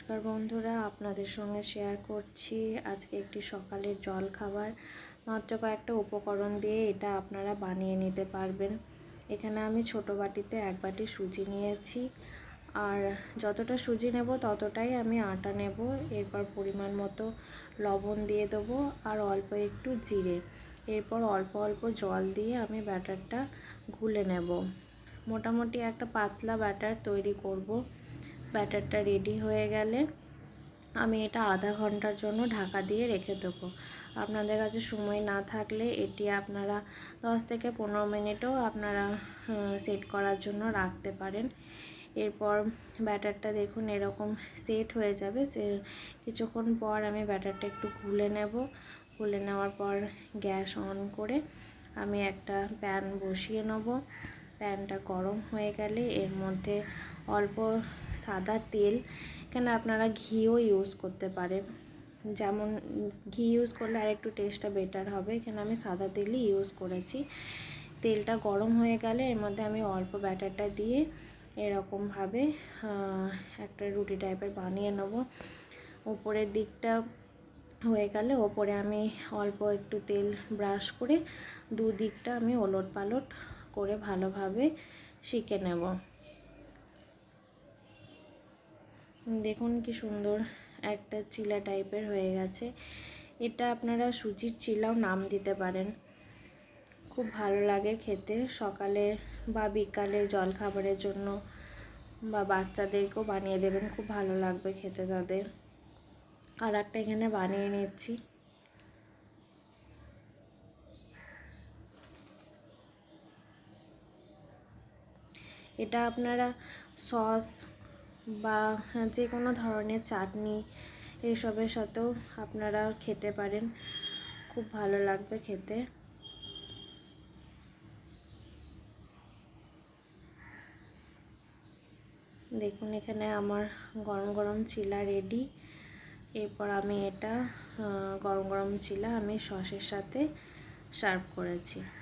নমস্কার বন্ধুরা, আপনাদের সঙ্গে শেয়ার করছি আজকে একটি সকালের জল খাবার। মাত্র কয়েকটা উপকরণ দিয়ে এটা আপনারা বানিয়ে নিতে পারবেন। এখানে আমি ছোট বাটিতে 1 বাটি সুজি নিয়েছি, আর যতটা সুজি নেব ততটাই আমি আটা নেব। এরপর পরিমাণ মতো লবণ দিয়ে দেবো আর অল্প একটু জিরে। এরপর অল্প অল্প জল দিয়ে আমি ব্যাটারটা গুলে নেব। মোটামুটি একটা পাতলা ব্যাটার তৈরি করব। ব্যাটারটা রেডি হয়ে গেলে আমি এটা আধা ঘন্টার জন্য ঢাকা দিয়ে রেখে দেবো। আপনাদের কাছে সময় না থাকলে এটি আপনারা 10 থেকে 15 মিনিটও আপনারা সেট করার জন্য রাখতে পারেন। এরপর ব্যাটারটা দেখুন এরকম সেট হয়ে যাবে। কিছুক্ষণ পর আমি ব্যাটারটা একটু গুলে নেব। গুলে নেওয়ার পর গ্যাস অন করে আমি একটা প্যান বসিয়ে নেব। প্যানটা গরম হয়ে গেলে এর মধ্যে অল্প সাদা তেল, এখানে আপনারা ঘিও ইউজ করতে পারেন। যেমন ঘি ইউজ করলে আর একটু টেস্টটা বেটার হবে। এখানে আমি সাদা তেলই ইউজ করেছি। তেলটা গরম হয়ে গেলে এর মধ্যে আমি অল্প ব্যাটারটা দিয়ে এরকমভাবে একটা রুটি টাইপের বানিয়ে নেব। উপরের দিকটা হয়ে গেলে ওপরে আমি অল্প একটু তেল ব্রাশ করে দুদিকটা আমি ওলট পালট করে ভালোভাবে সেঁকে নেব। দেখুন কি সুন্দর একটা চিলা টাইপের হয়ে গেছে। এটা আপনারা সুজির চিলাও নাম দিতে পারেন। খুব ভালো লাগে খেতে, সকালে বা বিকালে জল খাবারের জন্য, বা বাচ্চাদেরকেও বানিয়ে দেবেন, খুব ভালো লাগবে খেতে তাদের। আর একটা এখানে বানিয়ে নিচ্ছি। এটা আপনারা সস বা যে কোনো ধরনের চাটনি এসবের সাথেও আপনারা খেতে পারেন, খুব ভালো লাগবে খেতে। দেখুন এখানে আমার গরম গরম চিলা রেডি। এরপর আমি এটা গরম গরম চিলা আমি সসের সাথে সার্ভ করেছি।